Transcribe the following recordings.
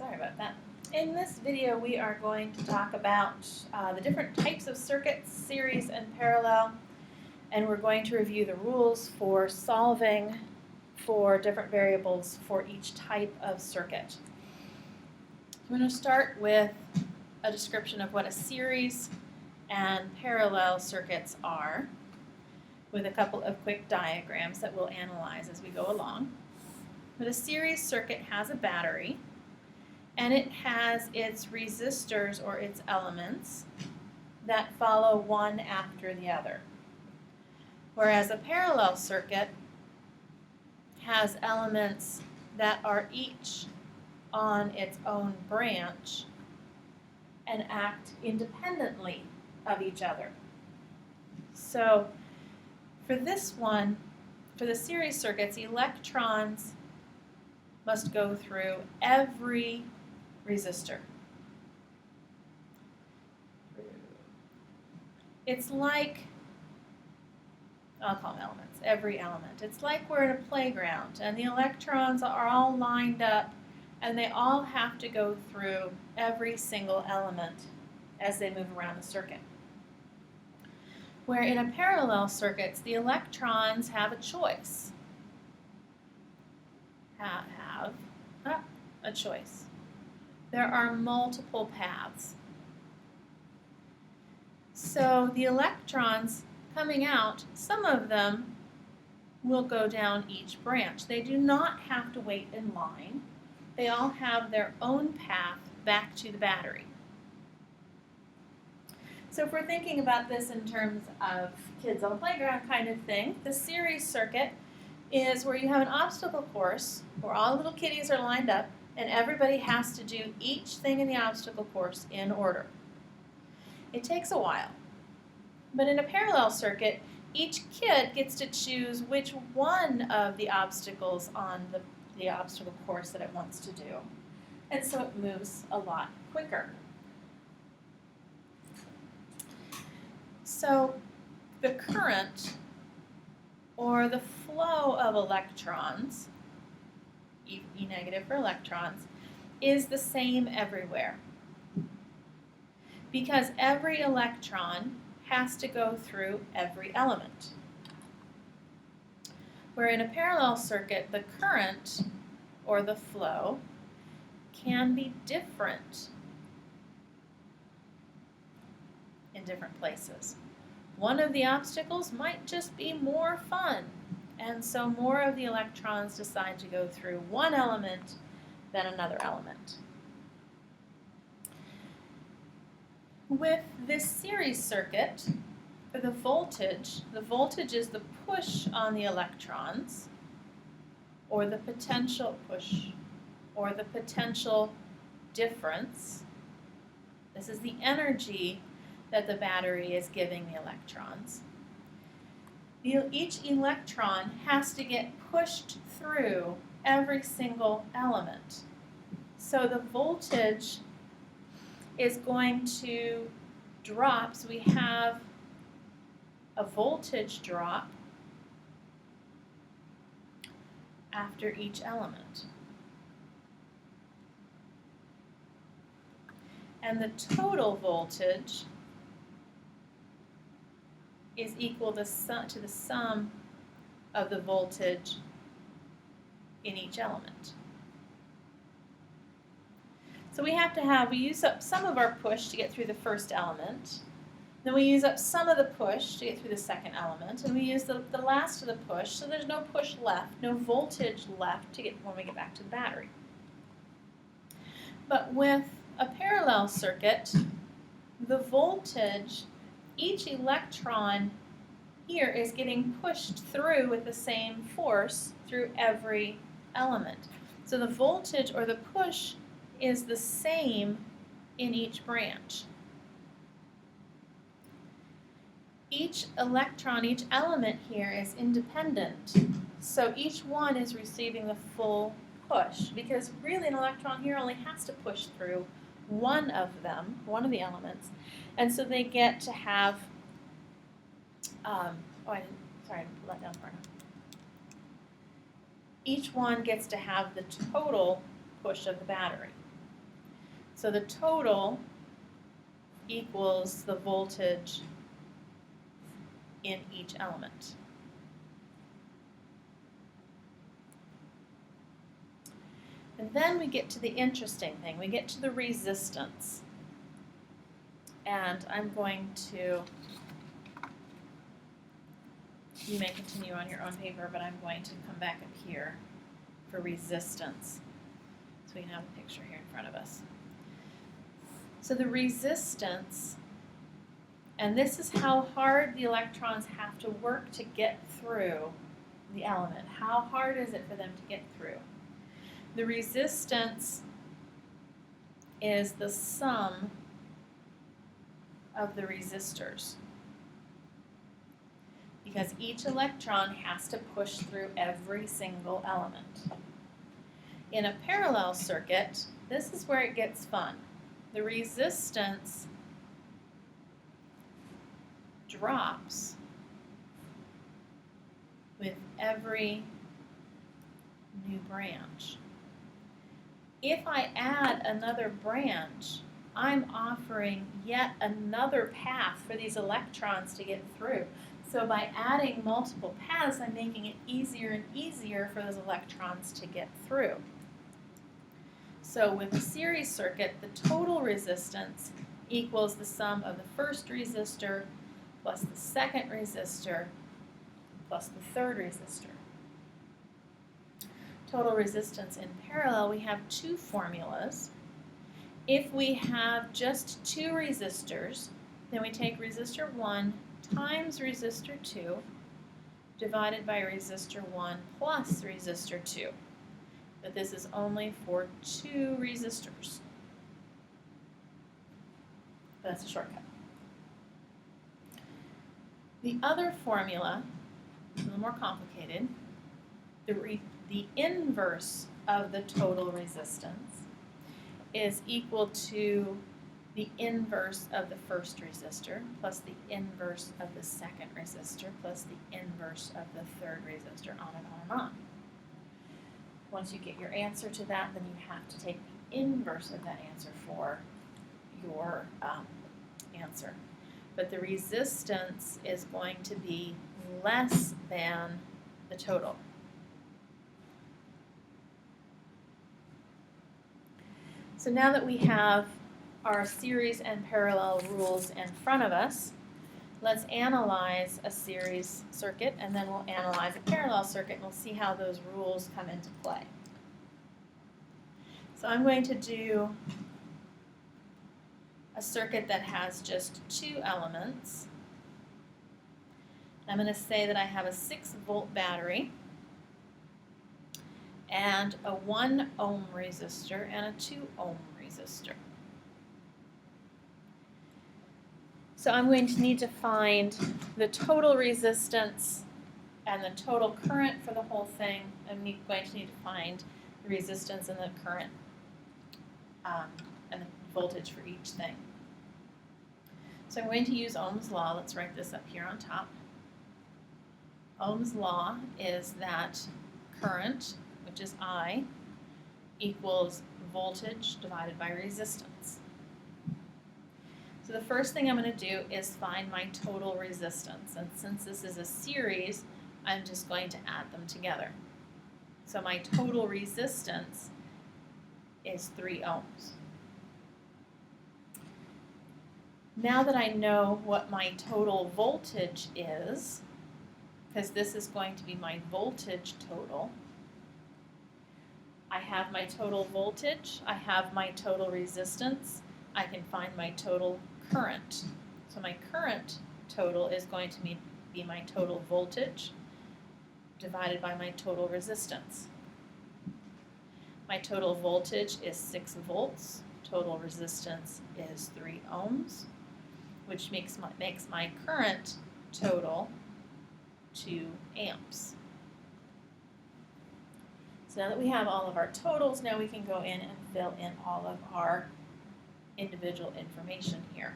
Sorry about that. In this video, we are going to talk about the different types of circuits, series and parallel, and we're going to review the rules for solving for different variables for each type of circuit. I'm going to start with a description of what a series and parallel circuits are, with a couple of quick diagrams that we'll analyze as we go along. But a series circuit has a battery, and it has its resistors or its elements that follow one after the other. Whereas a parallel circuit has elements that are each on its own branch and act independently of each other. So for this one, for the series circuits, electrons must go through every resistor. It's like, I'll call them elements, every element. It's like we're in a playground and the electrons are all lined up and they all have to go through every single element as they move around the circuit. Where in a parallel circuit, the electrons have a choice. Have a choice. There are multiple paths. So the electrons coming out, some of them will go down each branch. They do not have to wait in line. They all have their own path back to the battery. So if we're thinking about this in terms of kids on a playground kind of thing, the series circuit is where you have an obstacle course where all little kiddies are lined up and everybody has to do each thing in the obstacle course in order. It takes a while. But in a parallel circuit, each kid gets to choose which one of the obstacles on the obstacle course that it wants to do. And so it moves a lot quicker. So the current or the flow of electrons, E negative for electrons, is the same everywhere. Because every electron has to go through every element. Where in a parallel circuit, the current or the flow can be different in different places. One of the obstacles might just be more fun, and so more of the electrons decide to go through one element than another element. With this series circuit, for the voltage is the push on the electrons, or the potential push, or the potential difference. This is the energy that the battery is giving the electrons. Each electron has to get pushed through every single element. So the voltage is going to drop. So we have a voltage drop after each element. And the total voltage is equal to the sum of the voltage in each element. So we use up some of our push to get through the first element, then we use up some of the push to get through the second element, and we use the last of the push, so there's no push left, no voltage left to get when we get back to the battery. But with a parallel circuit, the voltage, each electron here is getting pushed through with the same force through every element. So the voltage or the push is the same in each branch. Each electron, each element here is independent. So each one is receiving the full push, because really an electron here only has to push through one of them, one of the elements, and so they get to have, I didn't pull that down far enough. Each one gets to have the total push of the battery. So the total equals the voltage in each element. And then we get to the interesting thing. We get to the resistance. And I'm going to, you may continue on your own paper, but I'm going to come back up here for resistance. So we can have a picture here in front of us. So the resistance, and this is how hard the electrons have to work to get through the element. How hard is it for them to get through? The resistance is the sum of the resistors, because each electron has to push through every single element. In a parallel circuit, this is where it gets fun. The resistance drops with every new branch. If I add another branch, I'm offering yet another path for these electrons to get through. So by adding multiple paths, I'm making it easier and easier for those electrons to get through. So with a series circuit, the total resistance equals the sum of the first resistor plus the second resistor plus the third resistor. Total resistance in parallel, we have two formulas. If we have just two resistors, then we take resistor 1 times resistor 2 divided by resistor 1 plus resistor 2. But this is only for two resistors. But that's a shortcut. The other formula, a little more complicated, the inverse of the total resistance is equal to the inverse of the first resistor plus the inverse of the second resistor plus the inverse of the third resistor, on and on and on. Once you get your answer to that, then you have to take the inverse of that answer for your answer. But the resistance is going to be less than the total. So now that we have our series and parallel rules in front of us, let's analyze a series circuit, and then we'll analyze a parallel circuit, and we'll see how those rules come into play. So I'm going to do a circuit that has just two elements. I'm going to say that I have a 6-volt battery and a 1 ohm resistor and a 2 ohm resistor. So I'm going to need to find the total resistance and the total current for the whole thing. I'm going to need to find the resistance and the current and the voltage for each thing. So I'm going to use Ohm's law. Let's write this up here on top. Ohm's law is that current, which is I, equals voltage divided by resistance. So the first thing I'm going to do is find my total resistance. And since this is a series, I'm just going to add them together. So my total resistance is 3 ohms. Now that I know what my total voltage is, because this is going to be my voltage total, I have my total voltage, I have my total resistance, I can find my total current. So my current total is going to be my total voltage divided by my total resistance. My total voltage is 6 volts, total resistance is 3 ohms, which makes my current total 2 amps. So now that we have all of our totals, now we can go in and fill in all of our individual information here.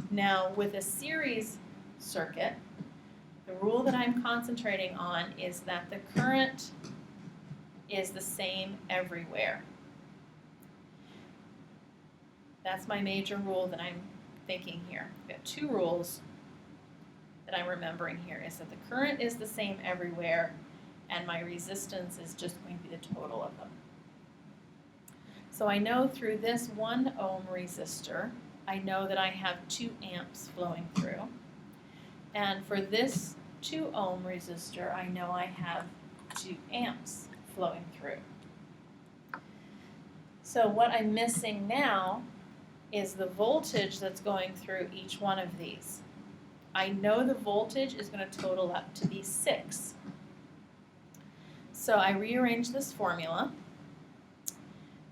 Now with a series circuit, the rule that I'm concentrating on is that the current is the same everywhere. That's my major rule that I'm thinking here. I've got two rules that I'm remembering here, is that the current is the same everywhere, and my resistance is just going to be the total of them. So I know through this 1 ohm resistor, I know that I have 2 amps flowing through. And for this 2 ohm resistor, I know I have 2 amps flowing through. So what I'm missing now is the voltage that's going through each one of these. I know the voltage is going to total up to be 6. So I rearrange this formula,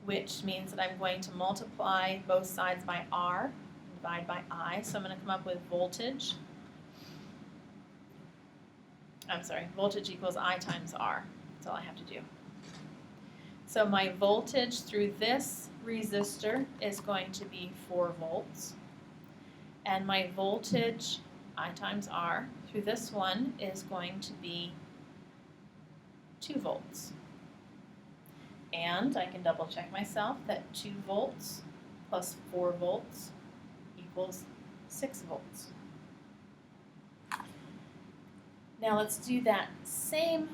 which means that I'm going to multiply both sides by R and divide by I. So I'm going to come up with voltage equals I times R. That's all I have to do. So my voltage through this resistor is going to be 4 volts. And my voltage, I times R, through this one is going to be 2 volts. And I can double check myself that 2 volts plus 4 volts equals 6 volts. Now let's do that same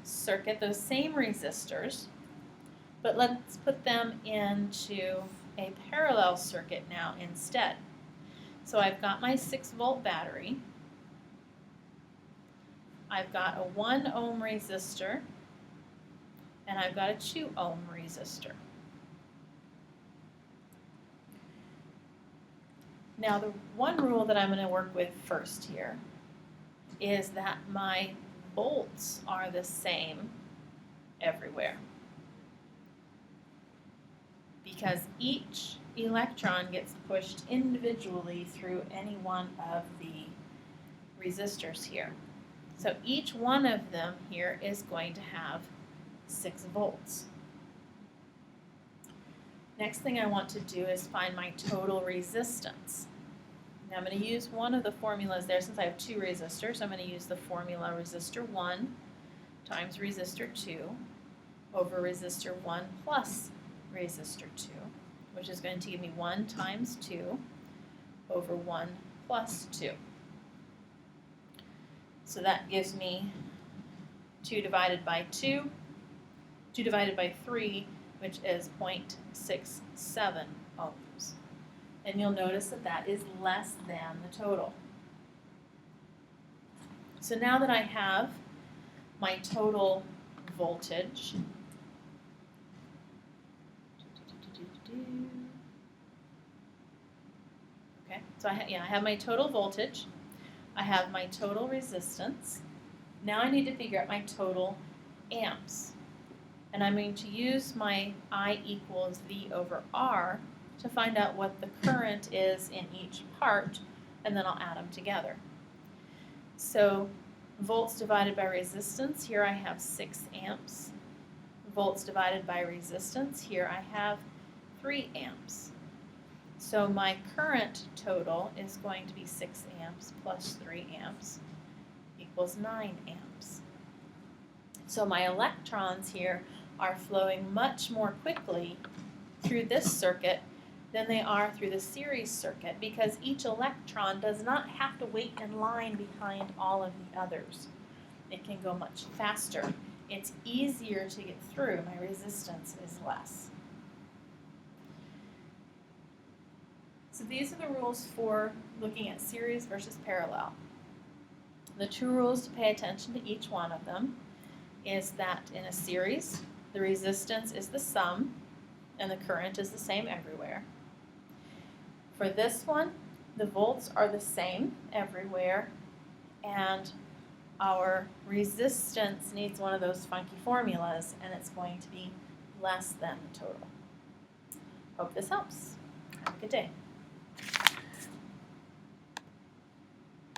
circuit, those same resistors, but let's put them into a parallel circuit now instead. So I've got my 6-volt battery. I've got a 1 ohm resistor, and I've got a 2 ohm resistor. Now the one rule that I'm going to work with first here is that my volts are the same everywhere, because each electron gets pushed individually through any one of the resistors here. So each one of them here is going to have 6 volts. Next thing I want to do is find my total resistance. Now I'm going to use one of the formulas there. Since I have 2 resistors, I'm going to use the formula resistor 1 times resistor 2 over resistor 1 plus resistor 2, which is going to give me 1 times 2 over 1 plus 2. So that gives me 2 divided by 2, 2 divided by 3, which is 0.67 ohms. And you'll notice that that is less than the total. So now that I have my total voltage, okay, so I have my total voltage, I have my total resistance. Now I need to figure out my total amps. And I'm going to use my I equals V over R to find out what the current is in each part, and then I'll add them together. So volts divided by resistance, here I have 6 amps. Volts divided by resistance, here I have 3 amps. So my current total is going to be 6 amps plus 3 amps equals 9 amps. So my electrons here are flowing much more quickly through this circuit than they are through the series circuit, because each electron does not have to wait in line behind all of the others. It can go much faster. It's easier to get through. My resistance is less. So these are the rules for looking at series versus parallel. The 2 rules to pay attention to each one of them is that in a series, the resistance is the sum and the current is the same everywhere. For this one, the volts are the same everywhere, and our resistance needs one of those funky formulas, and it's going to be less than the total. Hope this helps. Have a good day.